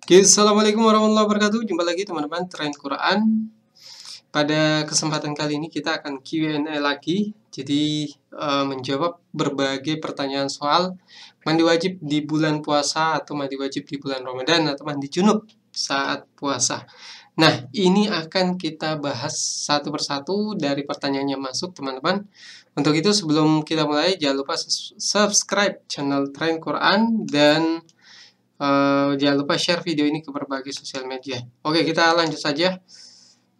Oke, Assalamualaikum warahmatullahi wabarakatuh. Jumpa lagi teman-teman Tren Quran. Pada kesempatan kali ini kita akan Q&A lagi. Jadi menjawab berbagai pertanyaan soal mandi wajib di bulan puasa atau mandi wajib di bulan Ramadan atau mandi junub saat puasa. Nah, ini akan kita bahas satu persatu dari pertanyaan yang masuk, teman-teman. Untuk itu sebelum kita mulai, jangan lupa subscribe channel Tren Quran dan jangan lupa share video ini ke berbagai sosial media. Oke, kita lanjut saja.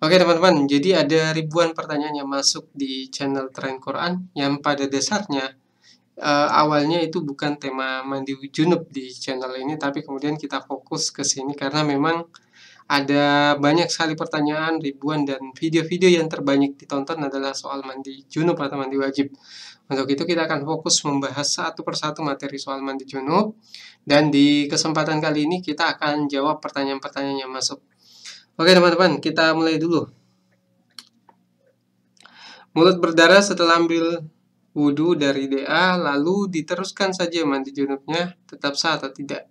Oke teman-teman, jadi ada ribuan pertanyaan yang masuk di channel Tren Quran yang pada dasarnya awalnya itu bukan tema mandi junub di channel ini, tapi kemudian kita fokus ke sini karena memang ada banyak sekali pertanyaan, ribuan, dan video-video yang terbanyak ditonton adalah soal mandi junub atau mandi wajib. Untuk itu kita akan fokus membahas satu persatu materi soal mandi junub. Dan di kesempatan kali ini kita akan jawab pertanyaan-pertanyaan yang masuk. Oke teman-teman, kita mulai dulu. Mulut berdarah setelah ambil wudhu dari DA, lalu diteruskan saja mandi junubnya, tetap sah atau tidak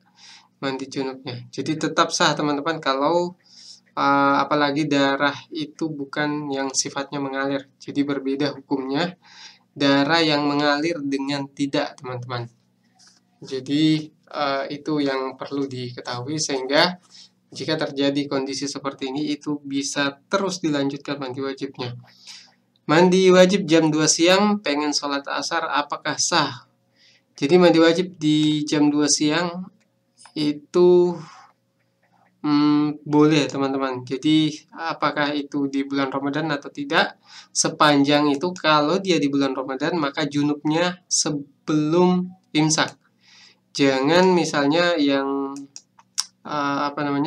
mandi junubnya. Jadi tetap sah teman-teman kalau apalagi darah itu bukan yang sifatnya mengalir. Jadi berbeda hukumnya darah yang mengalir dengan tidak, teman-teman. Jadi itu yang perlu diketahui sehingga jika terjadi kondisi seperti ini itu bisa terus dilanjutkan mandi wajibnya. Mandi wajib jam 2 siang, pengen sholat asar, apakah sah? Jadi mandi wajib di jam 2 siang itu boleh teman-teman. Jadi apakah itu di bulan Ramadan atau tidak, sepanjang itu kalau dia di bulan Ramadan maka junubnya sebelum imsak. Jangan misalnya yang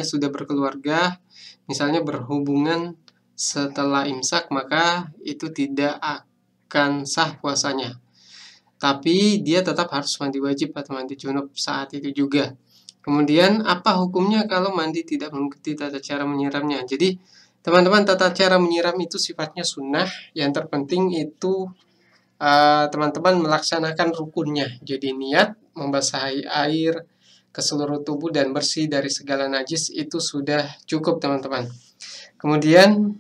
sudah berkeluarga, misalnya berhubungan setelah imsak, maka itu tidak akan sah puasanya. Tapi dia tetap harus mandi wajib atau mandi junub saat itu juga. Kemudian apa hukumnya kalau mandi tidak mengikuti tata cara menyiramnya? Jadi teman-teman, tata cara menyiram itu sifatnya sunnah. Yang terpenting itu teman-teman melaksanakan rukunnya. Jadi niat membasahi air ke seluruh tubuh dan bersih dari segala najis itu sudah cukup teman-teman. Kemudian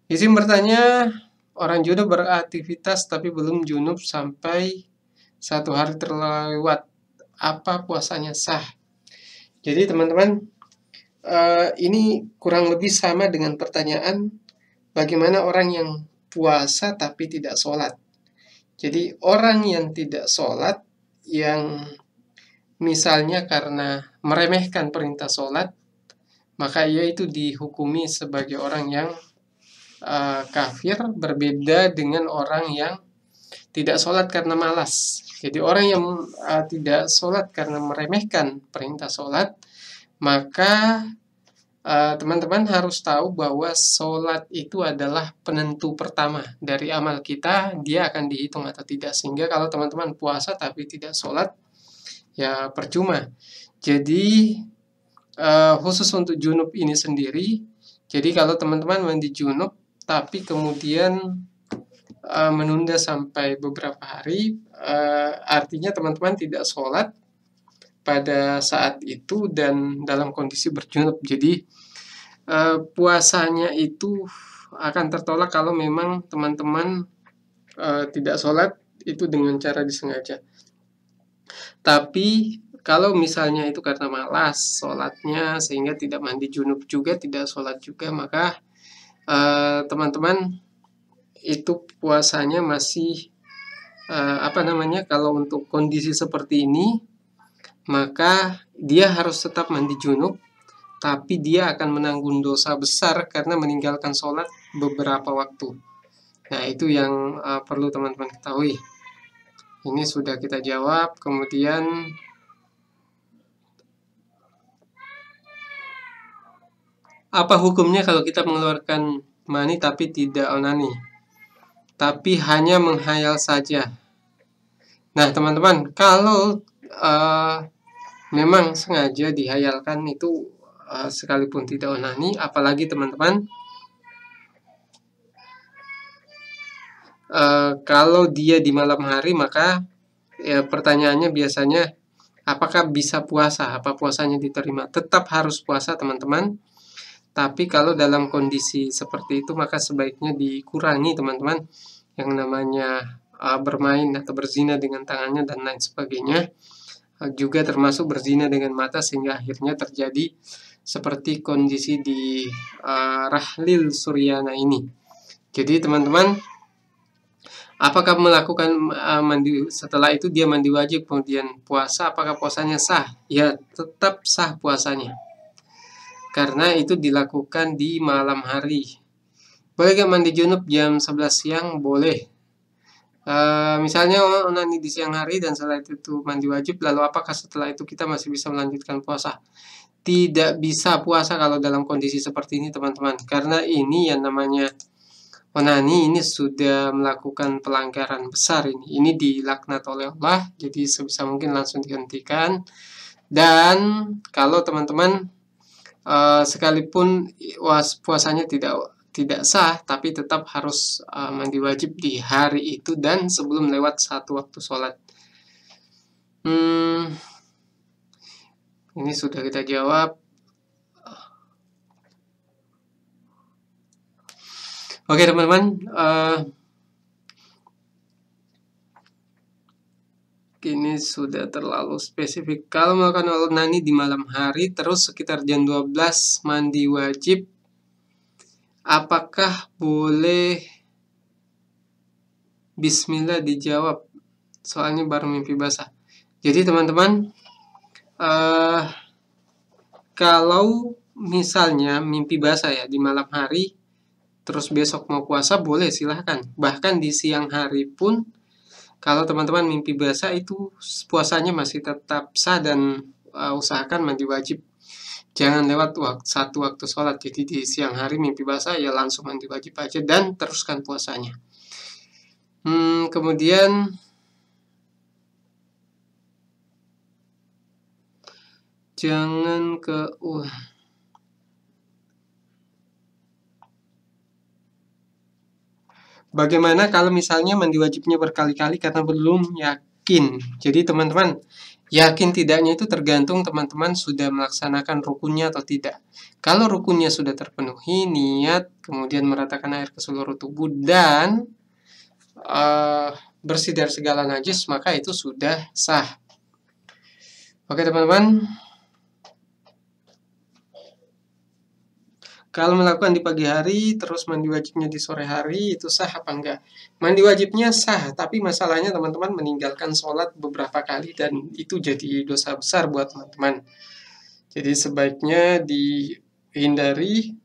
izin bertanya, orang junub beraktivitas tapi belum junub sampai 1 hari terlewat, apa puasanya sah? Jadi teman-teman, ini kurang lebih sama dengan pertanyaan bagaimana orang yang puasa tapi tidak sholat. Jadi orang yang tidak sholat, yang misalnya karena meremehkan perintah sholat, maka ia itu dihukumi sebagai orang yang kafir, berbeda dengan orang yang tidak sholat karena malas. Jadi orang yang tidak sholat karena meremehkan perintah sholat, maka teman-teman harus tahu bahwa sholat itu adalah penentu pertama dari amal kita, dia akan dihitung atau tidak. Sehingga kalau teman-teman puasa tapi tidak sholat, ya percuma. Jadi khusus untuk junub ini sendiri, jadi kalau teman-teman mandi junub tapi kemudian menunda sampai beberapa hari, artinya teman-teman tidak sholat pada saat itu dan dalam kondisi berjunub. Jadi puasanya itu akan tertolak kalau memang teman-teman tidak sholat itu dengan cara disengaja. Tapi kalau misalnya itu karena malas sholatnya sehingga tidak mandi junub juga, tidak sholat juga, maka teman-teman itu puasanya masih kalau untuk kondisi seperti ini, maka dia harus tetap mandi junub, tapi dia akan menanggung dosa besar karena meninggalkan sholat beberapa waktu. Nah, itu yang perlu teman-teman ketahui. Ini sudah kita jawab. Kemudian apa hukumnya kalau kita mengeluarkan mani tapi tidak onani, tapi hanya menghayal saja? Nah, teman-teman, kalau memang sengaja dihayalkan itu sekalipun tidak onani, apalagi teman-teman kalau dia di malam hari, maka pertanyaannya biasanya apakah bisa puasa, apa puasanya diterima. Tetap harus puasa teman-teman, tapi kalau dalam kondisi seperti itu maka sebaiknya dikurangi teman-teman, yang namanya bermain atau berzina dengan tangannya dan lain sebagainya, juga termasuk berzina dengan mata, sehingga akhirnya terjadi seperti kondisi di Rahlil Suryana ini. Jadi teman-teman, apakah melakukan mandi setelah itu dia mandi wajib kemudian puasa, apakah puasanya sah? Ya, tetap sah puasanya. Karena itu dilakukan di malam hari. Boleh gak mandi junub jam 11 siang? Boleh. Misalnya onani di siang hari dan setelah itu mandi wajib, lalu apakah setelah itu kita masih bisa melanjutkan puasa? Tidak bisa puasa kalau dalam kondisi seperti ini teman-teman. Karena ini yang namanya onani ini sudah melakukan pelanggaran besar ini. Ini dilaknat oleh Allah, jadi sebisa mungkin langsung dihentikan. Dan kalau teman-teman sekalipun puasanya tidak sah, tapi tetap harus mandi wajib di hari itu dan sebelum lewat 1 waktu sholat. Ini sudah kita jawab. Oke teman-teman, ini sudah terlalu spesifik. Kalau melakukan onani di malam hari terus sekitar jam 12 mandi wajib, apakah boleh bismillah? Dijawab, soalnya baru mimpi basah. Jadi teman-teman, kalau misalnya mimpi basah ya di malam hari, terus besok mau puasa, boleh, silahkan. Bahkan di siang hari pun, kalau teman-teman mimpi basah itu puasanya masih tetap sah, dan usahakan mandi wajib. Jangan lewat 1 waktu sholat. Jadi di siang hari mimpi basah ya langsung mandi wajib aja dan teruskan puasanya. Kemudian jangan bagaimana kalau misalnya mandi wajibnya berkali-kali karena belum yakin? Jadi teman-teman, yakin tidaknya itu tergantung teman-teman sudah melaksanakan rukunnya atau tidak. Kalau rukunnya sudah terpenuhi, niat, kemudian meratakan air ke seluruh tubuh, dan bersih dari segala najis, maka itu sudah sah. Oke teman-teman, kalau melakukan di pagi hari, terus mandi wajibnya di sore hari, itu sah apa enggak? Mandi wajibnya sah, tapi masalahnya teman-teman meninggalkan sholat beberapa kali, dan itu jadi dosa besar buat teman-teman. Jadi sebaiknya dihindari.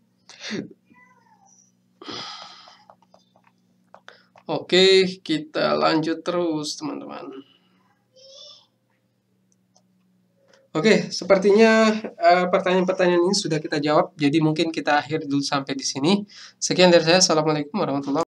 Oke, kita lanjut terus teman-teman. Oke, sepertinya pertanyaan-pertanyaan ini sudah kita jawab, jadi mungkin kita akhir dulu sampai di sini. Sekian dari saya. Assalamualaikum warahmatullahi wabarakatuh.